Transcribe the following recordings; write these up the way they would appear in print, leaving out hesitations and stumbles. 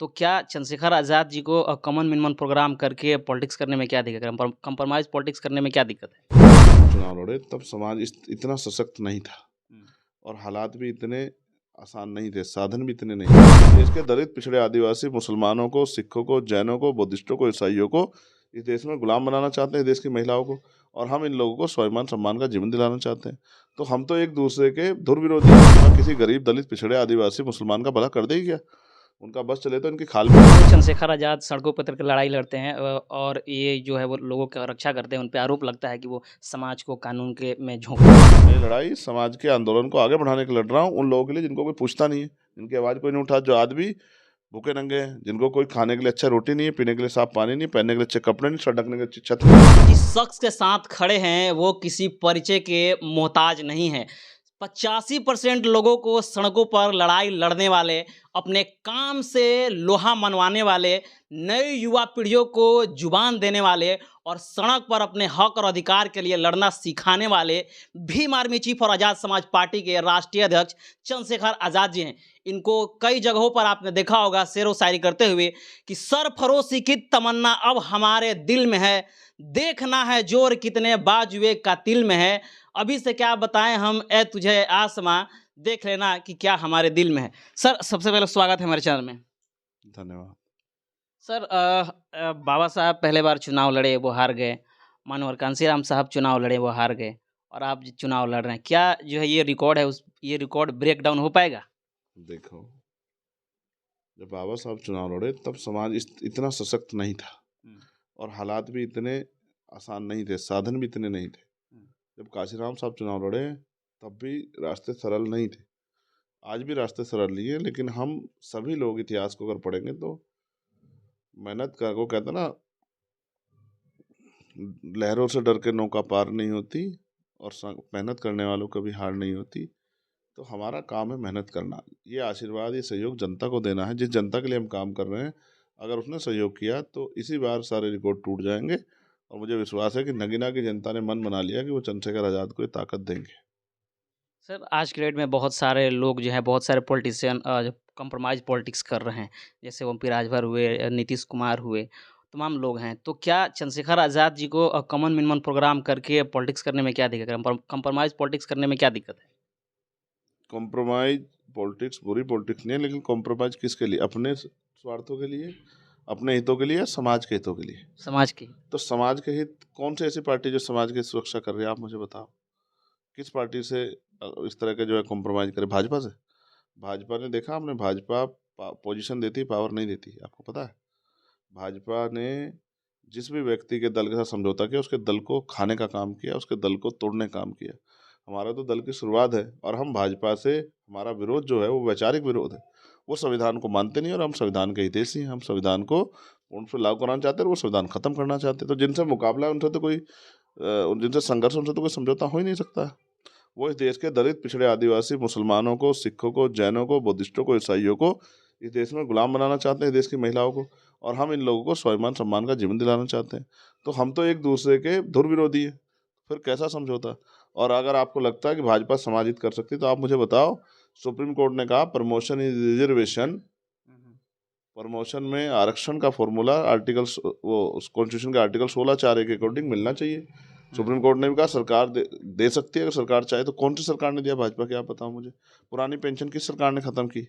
तो क्या चंद्रशेखर आज़ाद जी को कॉमन मिनिमम प्रोग्राम करके पॉलिटिक्स करने में क्या दिक्कत है? कंप्रोमाइज़ पॉलिटिक्स करने में क्या दिक्कत है? चुनाव लड़े तब समाज इतना सशक्त नहीं था हुँ। और हालात भी इतने आसान नहीं थे, साधन भी इतने नहीं थे। देश के दलित, पिछड़े, आदिवासी, मुसलमानों को, सिखों को, जैनों को, बुद्धिस्टों को, ईसाइयों को इस देश में गुलाम बनाना चाहते हैं, देश की महिलाओं को। और हम इन लोगों को स्वाभिमान सम्मान का जीवन दिलाना चाहते हैं। तो हम तो एक दूसरे के धुर विरोधी हैं। किसी गरीब, दलित, पिछड़े, आदिवासी, मुसलमान का भला कर देगी क्या? उनका बस चले तो इनकी खाल में चंद्रशेखर आज़ाद सड़कों पे उतर के लड़ाई लड़ते हैं और ये जो है वो लोगों की रक्षा करते हैं, उन पे आरोप लगता है कि वो समाज को कानून के में झोंक ये लड़ाई समाज के आंदोलन को आगे बढ़ाने के लिए लड़ रहा हूँ, उन लोगों के लिए जिनको कोई पूछता नहीं है, जिनकी आवाज़ कोई नहीं उठा, जो आज भी भूखे नंगे हैं, जिनको कोई खाने के लिए अच्छा रोटी नहीं है, पीने के लिए साफ पानी नहीं, पहनने के लिए अच्छे कपड़े नहीं, सर ढकने के लिए अच्छी छत नहीं। जिस शख्स के साथ खड़े हैं वो किसी परिचय के मोहताज नहीं है। 85% लोगों को सड़कों पर लड़ाई लड़ने वाले, अपने काम से लोहा मनवाने वाले, नई युवा पीढ़ियों को जुबान देने वाले और सड़क पर अपने हक और अधिकार के लिए लड़ना सिखाने वाले भीम आर्मी चीफ और आज़ाद समाज पार्टी के राष्ट्रीय अध्यक्ष चंद्रशेखर आज़ाद जी हैं। इनको कई जगहों पर आपने देखा होगा शेरो शायरी करते हुए कि सरफरोशी की तमन्ना अब हमारे दिल में है, देखना है जोर कितने बाजुए का तिल में है, अभी से क्या बताएं हम ए तुझे आसमां, देख लेना कि क्या हमारे दिल में है। सर सबसे पहले स्वागत है हमारे चैनल में। धन्यवाद। सर बाबा साहब पहले बार चुनाव लड़े वो हार गए, मानवर कांसीराम साहब चुनाव लड़े वो हार गए और आप चुनाव लड़ रहे हैं, क्या जो है ये रिकॉर्ड है, उस ये रिकॉर्ड ब्रेक डाउन हो पाएगा? देखो, जब बाबा साहब चुनाव लड़े तब समाज इतना सशक्त नहीं था और हालात भी इतने आसान नहीं थे, साधन भी इतने नहीं थे। जब काशीराम साहब चुनाव लड़े तब भी रास्ते सरल नहीं थे। आज भी रास्ते सरल नहीं है, लेकिन हम सभी लोग इतिहास को अगर पढ़ेंगे तो मेहनत का वो कहते हैं ना, लहरों से डर के नौका पार नहीं होती और मेहनत करने वालों कभी हार नहीं होती। तो हमारा काम है मेहनत करना। ये आशीर्वाद, ये सहयोग जनता को देना है, जिस जनता के लिए हम काम कर रहे हैं। अगर उसने सहयोग किया तो इसी बार सारे रिकॉर्ड टूट जाएंगे और मुझे विश्वास है कि नगीना की जनता ने मन बना लिया कि वो चंद्रशेखर आज़ाद को ये ताकत देंगे। सर आज के डेट में बहुत सारे लोग जो हैं, बहुत सारे पॉलिटिशियन कंप्रोमाइज़ पॉलिटिक्स कर रहे हैं, जैसे ओमपी राजभर हुए, नीतीश कुमार हुए, तमाम लोग हैं। तो क्या चंद्रशेखर आज़ाद जी को कॉमन मिनिमम प्रोग्राम करके पॉलिटिक्स करने में क्या दिक्कत है? कंप्रोमाइज़ पॉलिटिक्स करने में क्या दिक्कत है? कॉम्प्रोमाइज पॉलिटिक्स बुरी पॉलिटिक्स नहीं है, लेकिन कॉम्प्रोमाइज किसके लिए? अपने स्वार्थों के लिए, अपने हितों के लिए, समाज के हितों के लिए। समाज की। तो समाज के हित, कौन सी ऐसी पार्टी जो समाज की सुरक्षा कर रही है, आप मुझे बताओ। किस पार्टी से इस तरह के जो है कॉम्प्रोमाइज करे? भाजपा से। भाजपा ने देखा आपने, भाजपा पोजीशन देती, पावर नहीं देती, आपको पता है। भाजपा ने जिस भी व्यक्ति के दल के साथ समझौता किया, उसके दल को खाने का काम किया, उसके दल को तोड़ने का काम किया। हमारा तो दल की शुरुआत है और हम भाजपा से, हमारा विरोध जो है वो वैचारिक विरोध है। वो संविधान को मानते नहीं और हम संविधान के हितैषी हैं। हम संविधान को उन पर लागू कराना चाहते हैं और वो संविधान खत्म करना चाहते हैं। तो जिनसे मुकाबला है उनसे तो कोई जिनसे संघर्ष, उनसे तो कोई समझौता हो ही नहीं सकता। वो इस देश के दलित, पिछड़े, आदिवासी, मुसलमानों को, सिखों को, जैनों को, बुद्धिस्टों को, ईसाइयों को इस देश में गुलाम बनाना चाहते हैं, देश की महिलाओं को। और हम इन लोगों को स्वाभिमान सम्मान का जीवन दिलाना चाहते हैं। तो हम तो एक दूसरे के धुर विरोधी हैं, फिर कैसा समझौता? और अगर आपको लगता है कि भाजपा समाजित कर सकती है तो आप मुझे बताओ। सुप्रीम कोर्ट ने कहा प्रमोशन इज रिजर्वेशन, प्रमोशन में आरक्षण का फॉर्मूला आर्टिकल्स, वो कॉन्स्टिट्यूशन के आर्टिकल 16(4) के अकॉर्डिंग मिलना चाहिए। सुप्रीम कोर्ट ने भी कहा सरकार दे सकती है अगर सरकार चाहे। तो कौन सी सरकार ने दिया? भाजपा की, आप बताओ मुझे। पुरानी पेंशन किस सरकार ने खत्म की?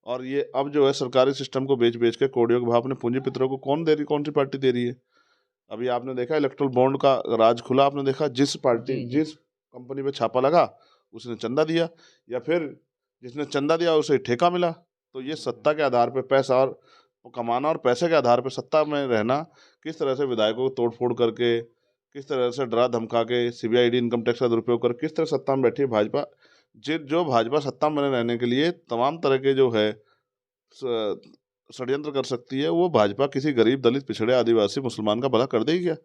और ये अब जो है सरकारी सिस्टम को बेच बेच के कौड़ियों के भाव अपने पूंजीपतियों को कौन दे रही, कौन सी पार्टी दे रही है? अभी आपने देखा इलेक्ट्रल बॉन्ड का राज खुला, आपने देखा जिस पार्टी, जिस कंपनी पे छापा लगा उसने चंदा दिया, या फिर जिसने चंदा दिया उसे ठेका मिला। तो ये सत्ता के आधार पे पैसा और कमाना और पैसे के आधार पे सत्ता में रहना, किस तरह से विधायकों को तोड़ फोड़ करके, किस तरह से डरा धमका के, सीबीआई इनकम टैक्स का दुरुपयोग कर किस तरह सत्ता में बैठी है भाजपा। जो भाजपा सत्ता में रहने के लिए तमाम तरह के जो है षड्यंत्र कर सकती है, वो भाजपा किसी गरीब, दलित, पिछड़े, आदिवासी, मुसलमान का भला कर देगी क्या?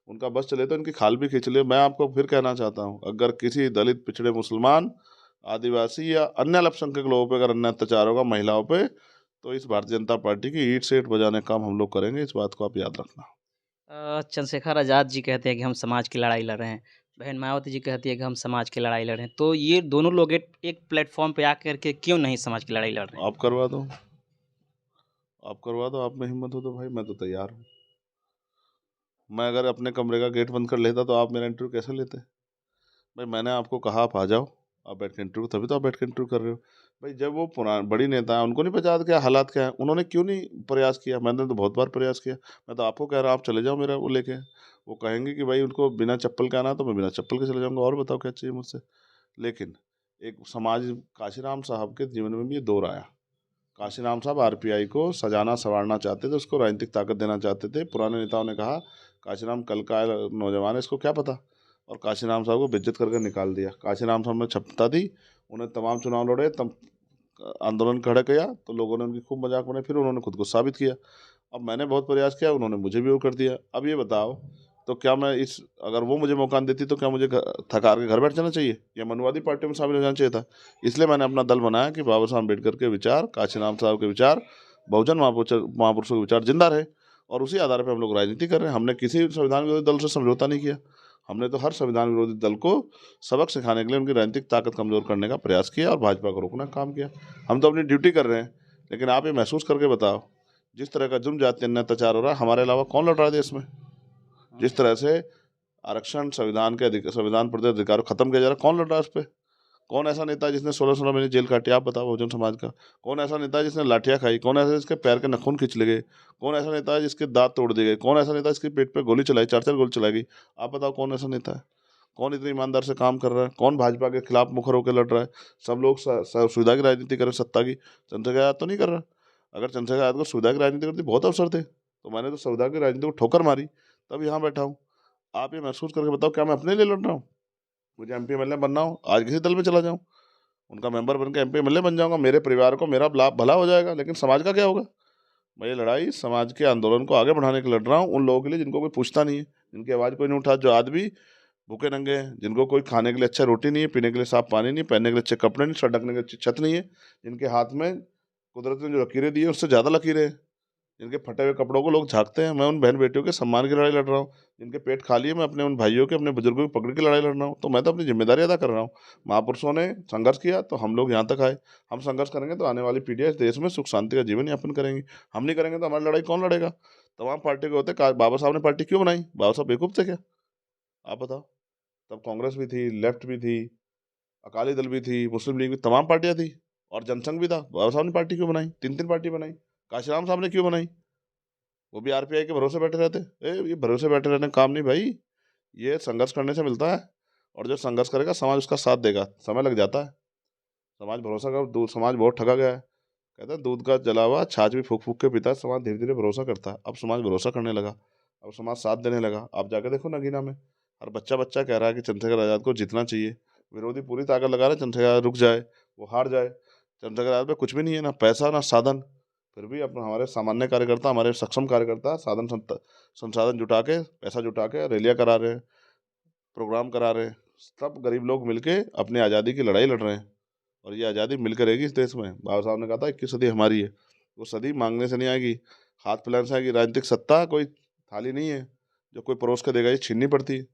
उनका बस चले तो इनकी खाल भी खींच ले। मैं आपको फिर कहना चाहता हूँ, अगर किसी दलित, पिछड़े, मुसलमान, आदिवासी या अन्य अल्पसंख्यक लोगों पे अगर अन्य अत्याचार होगा, महिलाओं पे, तो इस भारतीय जनता पार्टी की ईंट से ईंट बजाने का काम हम लोग करेंगे। इस बात को आप याद रखना। चंद्रशेखर आज़ाद जी कहते हैं कि हम समाज की लड़ाई लड़ रहे हैं, बहन मायावती जी कहती है कि हम समाज की लड़ाई लड़ रहे हैं। तो ये दोनों लोग एक प्लेटफॉर्म पे आकर के क्यों नहीं समाज की लड़ाई लड़ रहे हैं? आप करवा दो। आप करवा दो, आप में हिम्मत हो तो भाई मैं तो तैयार हूँ। मैं अगर अपने कमरे का गेट बंद कर लेता तो आप मेरा इंटरव्यू कैसे लेते? भाई मैंने आपको कहा आप आ जाओ, आप बैठ के इंटरव्यू, तभी तो आप बैठ के इंटरव्यू कर रहे हो। भाई जब वो पुराने बड़ी नेता है, उनको नहीं पता क्या हालात क्या है, उन्होंने क्यों नहीं प्रयास किया? मैंने तो बहुत बार प्रयास किया। मैं तो आपको कह रहा हूँ आप चले जाओ मेरा वो लेके। वो कहेंगे कि भाई उनको बिना चप्पल के आना है, तो मैं बिना चप्पल के चले जाऊँगा, और बताओ क्या चाहिए मुझसे। लेकिन एक समाज, काशीराम साहब के जीवन में भी ये दौर आया। काशीराम साहब आरपीआई को सजाना संवारना चाहते थे, उसको राजनीतिक ताकत देना चाहते थे। पुराने नेताओं ने कहा काशीराम कल का नौजवान है, इसको क्या पता, और काशीराम साहब को बेइज्जत करके निकाल दिया। काशीराम साहब ने क्षमता दी, उन्हें तमाम चुनाव लड़े, तब आंदोलन खड़ा किया, तो लोगों ने उनकी खूब मजाक बनाई, फिर उन्होंने खुद को साबित किया। अब मैंने बहुत प्रयास किया, उन्होंने मुझे भी वो कर दिया। अब ये बताओ, तो क्या मैं इस, अगर वो मुझे मौका नहीं देती तो क्या मुझे थकार के घर बैठ जाना चाहिए, या मनुवादी पार्टी में शामिल हो जाना चाहिए था? इसलिए मैंने अपना दल बनाया कि बाबा साहब अम्बेडकर के विचार, काशीराम साहब के विचार, बहुजन महापुरुषों के विचार जिंदा रहे, और उसी आधार पर हम लोग राजनीति कर रहे हैं। हमने किसी संविधान विरोधी दल से समझौता नहीं किया। हमने तो हर संविधान विरोधी दल को सबक सिखाने के लिए उनकी राजनीतिक ताकत कमजोर करने का प्रयास किया और भाजपा को रोकने का काम किया। हम तो अपनी ड्यूटी कर रहे हैं। लेकिन आप ये महसूस करके बताओ, जिस तरह का जुर्म जाति अन्याय अत्याचार हो रहा है, हमारे अलावा कौन लड़ रहा है देश में? जिस तरह से आरक्षण, संविधान के संविधान प्रदत्त अधिकार खत्म किया जा रहा है, कौन लड़ रहा है उस पर? कौन ऐसा नेता है जिसने 16-16 महीने जेल काटी? आप बताओ बहुजन समाज का। कौन ऐसा नेता है जिसने लाठियां खाई? कौन ऐसा जिसके पैर के नखून खींच लिए गए? कौन ऐसा नेता है जिसके दांत तोड़ दिए गए? कौन ऐसा नेता है जिसके पेट पे गोली चलाई, 4-4 गोली चलाई गई? आप बताओ कौन ऐसा नेता है? कौन इतनी ईमानदार से काम कर रहा है? कौन भाजपा के खिलाफ मुखर होकर लड़ रहा है? सब लोग सुविधा की राजनीति कर रहे हैं, सत्ता की। चंद्रशेखर आजाद तो नहीं कर रहा। अगर चंद्रशेखर आजाद को सुविधा की राजनीति करती बहुत अवसर थे, तो मैंने तो सुविधा की राजनीति को ठोकर मारी, तब यहाँ बैठा हूँ। आप ये महसूस करके बताओ, क्या मैं अपने लिए लड़ रहा हूँ? मुझे एमपी एमएलए बनना हो, आज किसी दल में चला जाऊँ, उनका मेंबर बन के एमपी एमएलए बन जाऊंगा, मेरे परिवार को मेरा भला हो जाएगा, लेकिन समाज का क्या होगा? मैं ये लड़ाई समाज के आंदोलन को आगे बढ़ाने के लिए लड़ रहा हूँ, उन लोगों के लिए जिनको कोई पूछता नहीं है, जिनकी आवाज़ कोई नहीं उठा, जो आज भी भूखे नंगे हैं, जिनको कोई खाने के लिए अच्छा रोटी नहीं है, पीने के लिए साफ पानी नहीं, पहनने के लिए अच्छे कपड़े नहीं, सर ढकने के लिए अच्छी छत नहीं है, जिनके हाथ में कुदरत ने जो लकीरें दी है उससे ज़्यादा लकीरें हैं, जिनके फटे हुए कपड़ों को लोग झांकते हैं, मैं उन बहन बेटियों के सम्मान की लड़ाई लड़ रहा हूँ। जिनके पेट खाली है, मैं अपने उन भाइयों के, अपने बुजुर्गों की पकड़ की लड़ाई लड़ रहा हूँ। तो मैं तो अपनी जिम्मेदारी अदा कर रहा हूँ। महापुरुषों ने संघर्ष किया तो हम लोग यहाँ तक आए। हम संघर्ष करेंगे तो आने वाली पीढ़ियाँ इस देश में सुख शांति का जीवन यापन करेंगी। हम नहीं करेंगे तो हमारी लड़ाई कौन लड़ेगा? तमाम पार्टी के होते, बाबा साहब ने पार्टी क्यों बनाई? बाबा साहब बेवकूफ़ थे क्या? आप बताओ। तब कांग्रेस भी थी, लेफ्ट भी थी, अकाली दल भी थी, मुस्लिम लीग भी, तमाम पार्टियां थी, और जनसंघ भी था। बाबा साहब ने पार्टी क्यों बनाई? 3-3 पार्टी बनाई। काशीराम साहब ने क्यों बनाई? वो भी आरपीआई के भरोसे बैठे रहते। ये भरोसे बैठे रहने का काम नहीं भाई, ये संघर्ष करने से मिलता है। और जो संघर्ष करेगा समाज उसका साथ देगा। समय लग जाता है, समाज भरोसा कर, दूध, समाज बहुत ठगा गया है। कहते हैं दूध का जला हुआ छाछ भी फूक फूक के पीता है। समाज धीरे धीरे भरोसा करता है। अब समाज भरोसा करने लगा, अब समाज साथ देने लगा। आप जाके देखो नगीना में, हर बच्चा बच्चा कह रहा है कि चंद्रशेखर आजाद को जीतना चाहिए। विरोधी पूरी ताकत लगा रहे, चंद्रशेखर आजाद रुक जाए, वो हार जाए। चंद्रशेखर आजाद पे कुछ भी नहीं है, ना पैसा ना साधन, फिर भी अपना, हमारे सामान्य कार्यकर्ता, हमारे सक्षम कार्यकर्ता संसाधन जुटा के, पैसा जुटा के रैलियाँ करा रहे हैं, प्रोग्राम करा रहे हैं। सब गरीब लोग मिलके अपनी आज़ादी की लड़ाई लड़ रहे हैं, और ये आज़ादी मिलकर रहेगी इस देश में। बाबा साहब ने कहा था 21 सदी हमारी है। वो सदी मांगने से नहीं आएगी, हाथ फैलाने से आएगी। राजनीतिक सत्ता कोई थाली नहीं है जो कोई परोस के देगा, ये छीननी पड़ती है।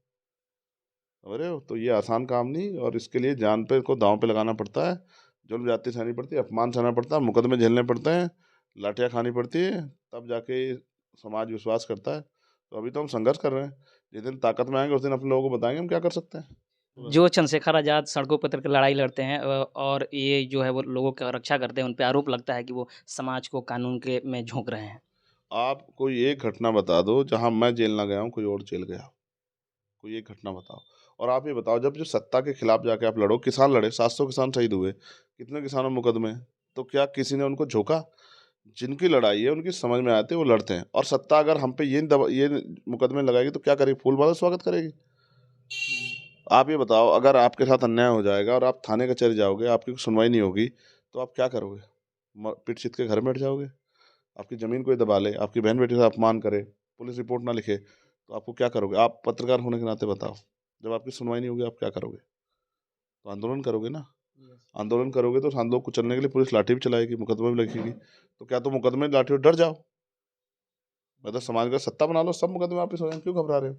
अरे तो ये आसान काम नहीं, और इसके लिए जान पे को दांव पे लगाना पड़ता है, जुल्म जाति सहनी पड़ती है, अपमान सहना पड़ता है, मुकदमे झेलने पड़ते हैं, लाठियाँ खानी पड़ती है, तब जाके समाज विश्वास करता है। तो अभी तो हम संघर्ष कर रहे हैं, जिस दिन ताकत में आएंगे उस दिन अपने लोगों को बताएंगे हम क्या कर सकते हैं। जो चंद्रशेखर आज़ाद सड़कों पर उतर के लड़ाई लड़ते हैं और ये जो है वो लोगों की रक्षा करते हैं, उन पे आरोप लगता है कि वो समाज को कानून के में झोंक रहे हैं। आप कोई एक घटना बता दो जहां मैं जेल ना गया हूं, कोई और जेल गया हो, कोई एक घटना बताओ। और आप ये बताओ, जब जो सत्ता के खिलाफ जाके आप लड़ो, किसान लड़े, 700 किसान शहीद हुए, कितने किसानों में मुकदमे, तो क्या किसी ने उनको झोंका? जिनकी लड़ाई है उनकी समझ में आते वो लड़ते हैं। और सत्ता अगर हम पे ये मुकदमे लगाएगी तो क्या करेगी? फूल माला स्वागत करेगी। आप ये बताओ, अगर आपके साथ अन्याय हो जाएगा और आप थाने कचहरी जाओगे, आपकी सुनवाई नहीं होगी, तो आप क्या करोगे? पीट चित के घर में बैठ जाओगे? आपकी ज़मीन कोई दबा ले, आपकी बहन बेटी का अपमान करे, पुलिस रिपोर्ट ना लिखे, तो आपको क्या करोगे? आप पत्रकार होने के नाते बताओ, जब आपकी सुनवाई नहीं होगी आप क्या करोगे? तो आंदोलन करोगे ना। आंदोलन करोगे तो आंदोलन को चलने के लिए पुलिस लाठी भी चलाएगी, मुकदमे भी लगेगी। तो क्या तो मुकदमे लाठी डर जाओ? मतलब समाज का सत्ता बना लो, सब मुकदमे वापस हो जाए, क्यों घबरा रहे हो?